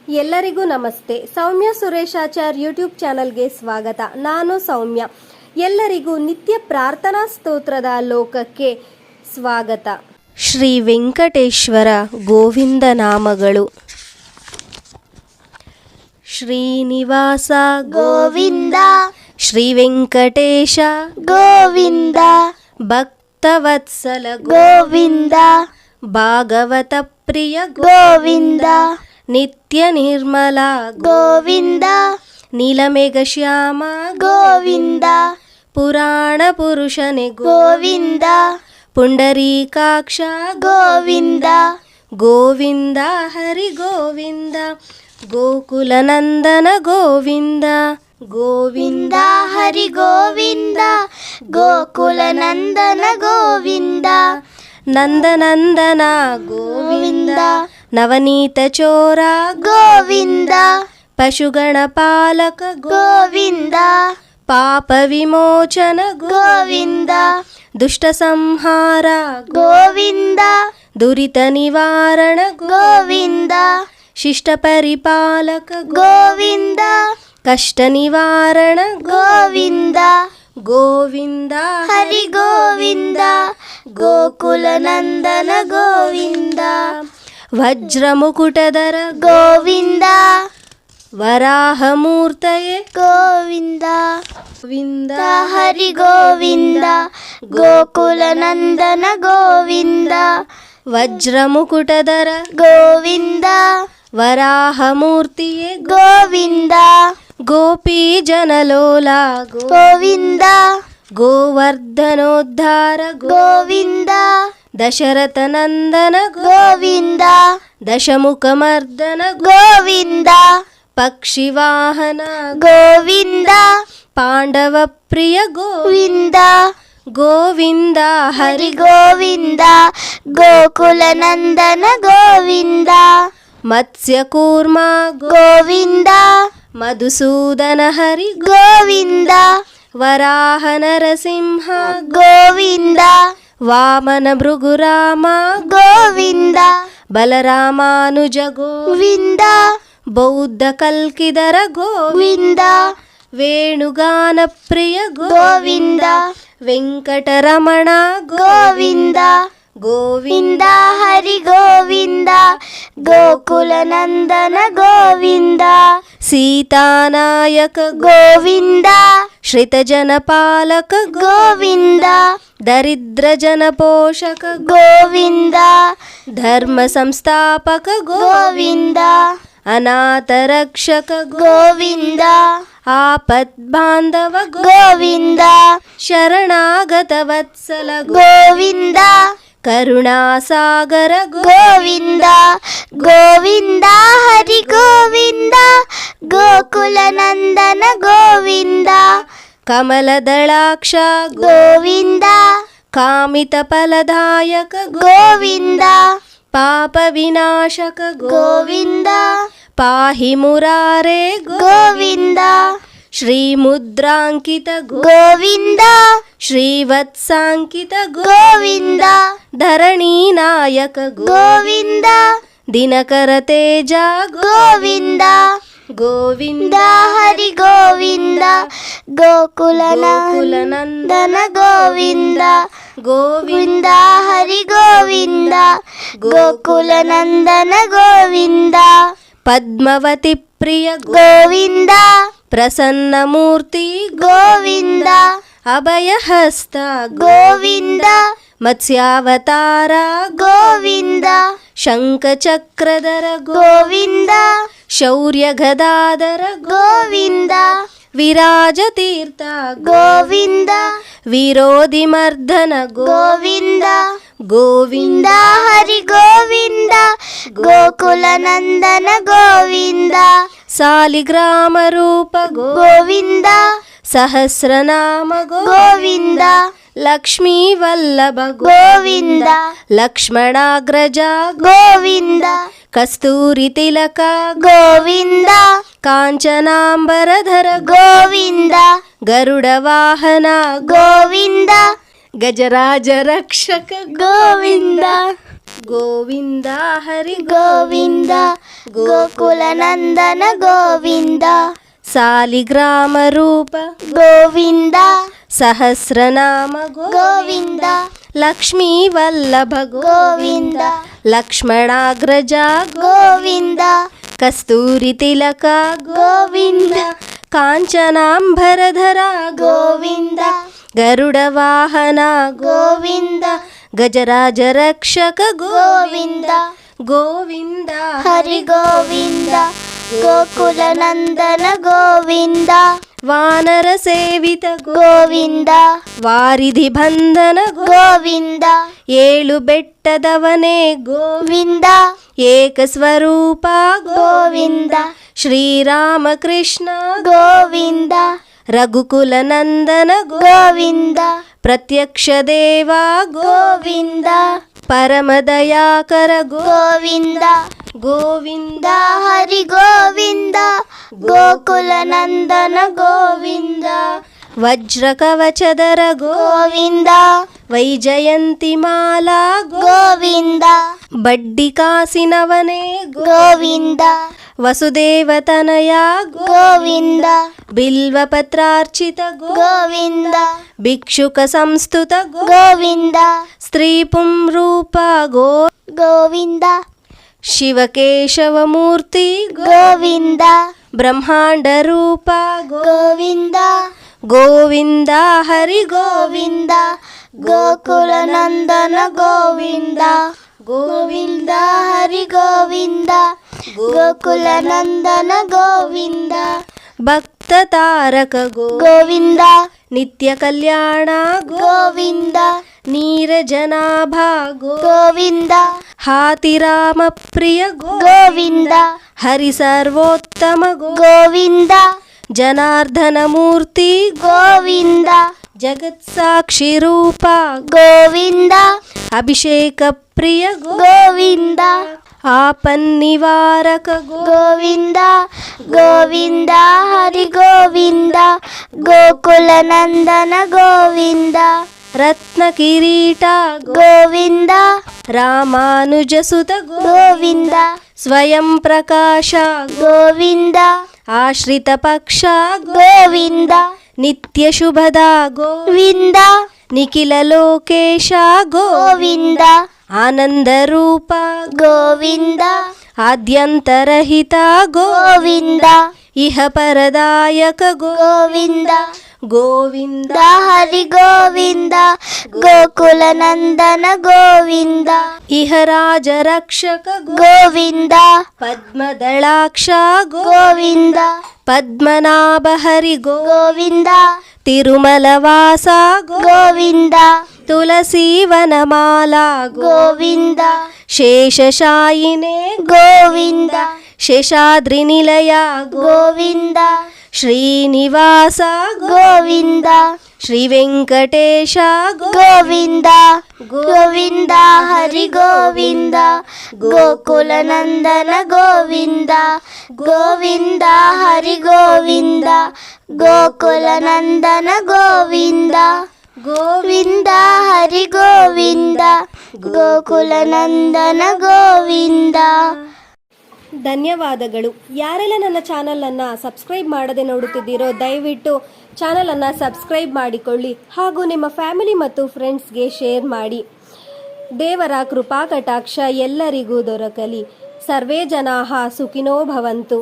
ಎಲ್ಲರಿಗೂ ನಮಸ್ತೆ. ಸೌಮ್ಯ ಸುರೇಶಾಚಾರ್ ಯೂಟ್ಯೂಬ್ ಚಾನಲ್ಗೆ ಸ್ವಾಗತ. ನಾನು ಸೌಮ್ಯ. ಎಲ್ಲರಿಗೂ ನಿತ್ಯ ಪ್ರಾರ್ಥನಾ ಸ್ತೋತ್ರದ ಲೋಕಕ್ಕೆ ಸ್ವಾಗತ. ಶ್ರೀ ವೆಂಕಟೇಶ್ವರ ಗೋವಿಂದ ನಾಮಗಳು. ಶ್ರೀನಿವಾಸ ಗೋವಿಂದ, ಶ್ರೀ ವೆಂಕಟೇಶ ಗೋವಿಂದ, ಭಕ್ತವತ್ಸಲ ಗೋವಿಂದ, ಭಾಗವತ ಪ್ರಿಯ ಗೋವಿಂದ, ನಿತ್ಯ ನಿರ್ಮಲ ಗೋವಿಂದ, ನೀಲಮೇಘ ಶ್ಯಾಮ ಗೋವಿಂದ, ಪುರಾಣ ಪುರುಷನೆ ಗೋವಿಂದ, ಪುಂಡರೀಕಾಕ್ಷ ಗೋವಿಂದ, ಗೋವಿಂದ ಹರಿ ಗೋವಿಂದ, ಗೋಕುಲ ನಂದನ ಗೋವಿಂದ, ಗೋವಿಂದ ಹರಿ ಗೋವಿಂದ, ಗೋಕುಲ ನಂದನ ಗೋವಿಂದ, ನಂದನಂದನ ಗೋವಿಂದ, ನವನೀತ ಚೋರ ಗೋವಿಂದ, ಪಶುಗಣ ಪಾಲಕ ಗೋವಿಂದ, ಪಾಪ ವಿಮೋಚನ ಗೋವಿಂದ, ದುಷ್ಟ ಸಂಹಾರ ಗೋವಿಂದ, ದುರಿತ ನಿವಾರಣ ಗೋವಿಂದ, ಶಿಷ್ಟ ಪರಿಪಾಲಕ ಗೋವಿಂದ, ಕಷ್ಟ ನಿವಾರಣ ಗೋವಿಂದ, ಗೋವಿಂದ ಹರಿ ಗೋವಿಂದ, ಗೋಕುಲ ನಂದನ ಗೋವಿಂದ, ವಜ್ರ ಮುಕುಟಧರ ಗೋವಿಂದ, ವರಾಹ ಮೂರ್ತಯೇ ಗೋವಿಂದ, ಗೋವಿಂದ ಹರಿ ಗೋವಿಂದ, ಗೋಕುಲ ನಂದನ ಗೋವಿಂದ, ವಜ್ರ ಮುಕುಟಧರ ಗೋವಿಂದ, ವರಾಹ ಮೂರ್ತಿಯೇ ಗೋವಿಂದ, ಗೋಪೀ ಜನಲೋಲ ಗೋವಿಂದ, ಗೋವರ್ಧನೋದ್ಧಾರ ಗೋವಿಂದ, ದಶರಥ ನಂದನ ಗೋವಿಂದ, ದಶಮುಖ ಮರ್ದನ ಗೋವಿಂದ, ಪಕ್ಷಿ ವಾಹನ ಗೋವಿಂದ, ಪಾಂಡವ ಪ್ರಿಯ ಗೋವಿಂದ, ಗೋವಿಂದ ಹರಿ ಹರಿ ಗೋವಿಂದ, ಗೋಕುಲ ನಂದನ ಗೋವಿಂದ, ಮತ್ಸ್ಯ ಕೂರ್ಮ ಗೋವಿಂದ, ಮಧುಸೂದನ ಹರಿ ಗೋವಿಂದ, ವರಾಹ ನರಸಿಂಹ ಗೋವಿಂದ, ವಾಮನ ಭೃಗುರಾಮ ಗೋವಿಂದ, ಬಲರಾಮಾನುಜ ಗೋವಿಂದ, ಬೌದ್ಧ ಕಲ್ಕಿದರ ಗೋವಿಂದ, ವೇಣುಗಾನ ಪ್ರಿಯ ಗೋವಿಂದ, ವೆಂಕಟರಮಣ ಗೋವಿಂದ, ಗೋವಿಂದ ಹರಿ ಗೋವಿಂದ, ಗೋಕುಲ ನಂದನ ಗೋವಿಂದ, ಸೀತಾನಾಯಕ ಗೋವಿಂದ, ಶ್ರಿತ ಜನಪಾಲಕ ಗೋವಿಂದ, ದರಿದ್ರ ಜನ ಪೋಷಕ ಗೋವಿಂದ, ಧರ್ಮ ಸಂಸ್ಥಾಪಕ ಗೋವಿಂದ, ಅನಾಥ ರಕ್ಷಕ ಗೋವಿಂದ, ಆಪತ್ ಬಾಂಧವ ಗೋವಿಂದ, ಶರಣಾಗತ ವತ್ಸಲ ಗೋವಿಂದ, ಕರುಣಾಸಾಗರ ಗೋವಿಂದ, ಗೋವಿಂದ ಹರಿ ಗೋವಿಂದ, ಗೋಕುಲ ನಂದನ ಗೋವಿಂದ, ಕಮಲದಳಾಕ್ಷ ಗೋವಿಂದ, ಕಾಮಿತ ಫಲದಾಯಕ ಗೋವಿಂದ, ಪಾಪ ವಿನಾಶಕ ಗೋವಿಂದ, ಪಾಹಿ ಮುರಾರೇ ಗೋವಿಂದ, ಶ್ರೀ ಮುದ್ರಾಂಕಿತ ಗೋವಿಂದ, ಶ್ರೀವತ್ಸಾಂಕಿತ ಗೋವಿಂದ, ಧರಣಿ ನಾಯಕ ಗೋವಿಂದ, ದಿನಕರ ತೇಜ ಗೋವಿಂದ, ಗೋವಿಂದ ಹರಿ ಗೋವಿಂದ, ಗೋಕುಲ ಗೋಕುಲ ನಂದನ ಗೋವಿಂದ, ಗೋವಿಂದ ಗೋವಿಂದ ಹರಿ ಗೋವಿಂದ, ಗೋಕುಲ ನಂದನ ಗೋವಿಂದ, ಪದ್ಮವತಿ ಪ್ರಿಯ ಗೋವಿಂದ, ಪ್ರಸನ್ನ ಮೂರ್ತಿ ಗೋವಿಂದ, ಅಭಯ ಹಸ್ತ ಗೋವಿಂದ, ಮತ್ಸ್ಯಾವತಾರ ಗೋವಿಂದ, ಶಂಖ ಚಕ್ರಧರ ಗೋವಿಂದ, ಶೌರ್ಯ ಗದಾಧರ ಗೋವಿಂದ, ವಿರಾಜ ತೀರ್ಥ ಗೋವಿಂದ, ವಿರೋಧಿ ಮರ್ದನ ಗೋವಿಂದ, ಗೋವಿಂದ ಹರಿ ಗೋವಿಂದ, ಗೋಕುಲ ನಂದನ ಗೋವಿಂದ, ಸಾಲಿಗ್ರಾಮ ರೂಪ ಗೋವಿಂದ, ಸಹಸ್ರನಾಮ ಗೋವಿಂದ, ಲಕ್ಷ್ಮೀ ವಲ್ಲಭ ಗೋವಿಂದ, ಲಕ್ಷ್ಮಣಾಗ್ರಜ ಗೋವಿಂದ, ಕಸ್ತೂರಿ ತಿಲಕ ಗೋವಿಂದ, ಕಾಂಚನಾಂಬರಧರ ಗೋವಿಂದ, ಗರುಡ ವಾಹನ ಗೋವಿಂದ, ಗಜರಾಜ ರಕ್ಷಕ ಗೋವಿಂದ. ಗೋವಿಂದ ಹರಿ ಗೋವಿಂದ ಗೋಕುಲ ನಂದನ ಗೋವಿಂದ ಸಾಲಿಗ್ರಾಮ ರೂಪ ಗೋವಿಂದ ಸಹಸ್ರನಾಮ ಗೋವಿಂದ ಲಕ್ಷ್ಮೀ ವಲ್ಲಭ ಗೋವಿಂದ ಲಕ್ಷ್ಮಣಾಗ್ರಜ ಗೋವಿಂದ ಕಸ್ತೂರಿ ತಿಲಕ ಗೋವಿಂದ ಕಾಂಚನಾಂಬರಧರ ಗೋವಿಂದ ಗರುಡ ವಾಹನ ಗೋವಿಂದ ಗಜರಾಜ ರಕ್ಷಕ ಗೋವಿಂದ ಗೋವಿಂದ ಹರಿ ಗೋವಿಂದ ಗೋಕುಲ ನಂದನ ಗೋವಿಂದ ವಾನರ ಸೇವಿತ ಗೋವಿಂದ ವಾರಿಧಿ ಬಂಧನ ಗೋವಿಂದ ಏಳು ಬೆಟ್ಟದವನೇ ಗೋವಿಂದ ಏಕ ಸ್ವರೂಪ ಗೋವಿಂದ ಶ್ರೀರಾಮಕೃಷ್ಣ ಗೋವಿಂದ ರಘುಕುಲ ನಂದನ ಗೋವಿಂದ ಪ್ರತ್ಯಕ್ಷ ದೇವ ಗೋವಿಂದ ಪರಮದಯಾಕರ ಗೋವಿಂದ ಗೋವಿಂದ ಹರಿ ಗೋವಿಂದ ಗೋಕುಲ ನಂದನ ಗೋವಿಂದ ವಜ್ರ ಕವಚದರ ಗೋವಿಂದ ವೈಜಯಂತಿ ಮಾಲಾ ಗೋವಿಂದ ಬಡ್ಡಿ ಕಾಸಿನವನೇ ಗೋವಿಂದ ವಸುದೇವತನಯ ಗೋವಿಂದ ಬಿಲ್ವಪತ್ರಾರ್ಚಿತ ಗೋವಿಂದ ಭಿಕ್ಷುಕ ಸಂಸ್ತುತ ಗೋವಿಂದ ಸ್ತ್ರೀ ಪುಂರೂಪ ಗೋವಿಂದ ಶಿವಕೇಶವ ಮೂರ್ತಿ ಗೋವಿಂದ ಬ್ರಹ್ಮಾಂಡ ರೂಪ ಗೋವಿಂದ ಗೋವಿಂದ ಹರಿ ಗೋವಿಂದ ಗೋಕುಲ ನಂದನ ಗೋವಿಂದ ಗೋವಿಂದ ಹರಿ ಗೋವಿಂದ ಗೋಕುಲ ನಂದನ ಗೋವಿಂದ ಭಕ್ತ ತಾರಕ ಗೋವಿಂದ ನಿತ್ಯ ಕಲ್ಯಾಣ ಗೋವಿಂದ ನೀರಜನಾಭ ಗೋವಿಂದ ಹಾತಿರಾಮ ಪ್ರಿಯ ಗೋವಿಂದ ಹರಿ ಸರ್ವೋತ್ತಮ ಗೋವಿಂದ ಜನಾರ್ದನ ಮೂರ್ತಿ ಗೋವಿಂದ ಜಗತ್ ಸಾಕ್ಷಿ ರೂಪ ಗೋವಿಂದ ಅಭಿಷೇಕ ಪ್ರಿಯ ಗೋವಿಂದ ಆಪನ್ನಿವಾರಕ ಗೋವಿಂದ ಗೋವಿಂದ ಹರಿ ಗೋವಿಂದ ಗೋಕುಲ ನಂದನ ಗೋವಿಂದ ರತ್ನ ಕಿರೀಟ ಗೋವಿಂದ ರಾಮಾನುಜಸುತ ಗೋವಿಂದ ಸ್ವಯಂ ಪ್ರಕಾಶ ಗೋವಿಂದ ಆಶ್ರಿತ ಪಕ್ಷ ಗೋವಿಂದ ನಿತ್ಯ ಶುಭದ ಗೋವಿಂದ ನಿಖಿಲ ಲೋಕೇಶ ಗೋವಿಂದ ಆನಂದ ರೂಪ ಗೋವಿಂದ ಆದ್ಯಂತರಹಿತ ಗೋವಿಂದ ಇಹ ಪರದಾಯಕ ಗೋವಿಂದ ಗೋವಿಂದ ಹರಿ ಗೋವಿಂದ ಗೋಕುಲ ನಂದನ ಗೋವಿಂದ ಇಹ ರಾಜ ರಕ್ಷಕ ಗೋವಿಂದ ಪದ್ಮದಳಾಕ್ಷ ಗೋವಿಂದ ಪದ್ಮನಾಭ ಹರಿ ಗೋವಿಂದ ತಿರುಮಲ ವಾಸ ಗೋವಿಂದ ತುಳಸಿ ವನಮಾಲಾ ಗೋವಿಂದ ಶೇಷಶಾಯಿನೇ ಗೋವಿಂದ ಶೇಷಾದ್ರಿ ನಿಲಯ ಗೋವಿಂದ ಶ್ರೀನಿವಾಸ ಗೋವಿಂದ ಶ್ರೀ ವೆಂಕಟೇಶ ಗೋವಿಂದ ಗೋವಿಂದ ಹರಿ ಗೋವಿಂದ ಗೋಕುಲ ನಂದನ ಗೋವಿಂದ ಗೋವಿಂದ ಹರಿ ಗೋವಿಂದ ಗೋಕುಲ ನಂದನ ಗೋವಿಂದ ಗೋವಿಂದ ಹರಿ ಗೋವಿಂದ ಗೋಕುಲ ನಂದನ ಗೋವಿಂದ. ಧನ್ಯವಾದಗಳು. ಯಾರೆಲ್ಲ ನನ್ನ ಚಾನಲನ್ನು ಸಬ್ಸ್ಕ್ರೈಬ್ ಮಾಡದೆ ನೋಡುತ್ತಿದ್ದೀರೋ ದಯವಿಟ್ಟು ಚಾನಲನ್ನು ಸಬ್ಸ್ಕ್ರೈಬ್ ಮಾಡಿಕೊಳ್ಳಿ ಹಾಗೂ ನಿಮ್ಮ ಫ್ಯಾಮಿಲಿ ಮತ್ತು ಫ್ರೆಂಡ್ಸ್ಗೆ ಶೇರ್ ಮಾಡಿ. ದೇವರ ಕೃಪಾ ಕಟಾಕ್ಷ ಎಲ್ಲರಿಗೂ ದೊರಕಲಿ. ಸರ್ವೇ ಜನಾಃ ಸುಖಿನೋ ಭವಂತು.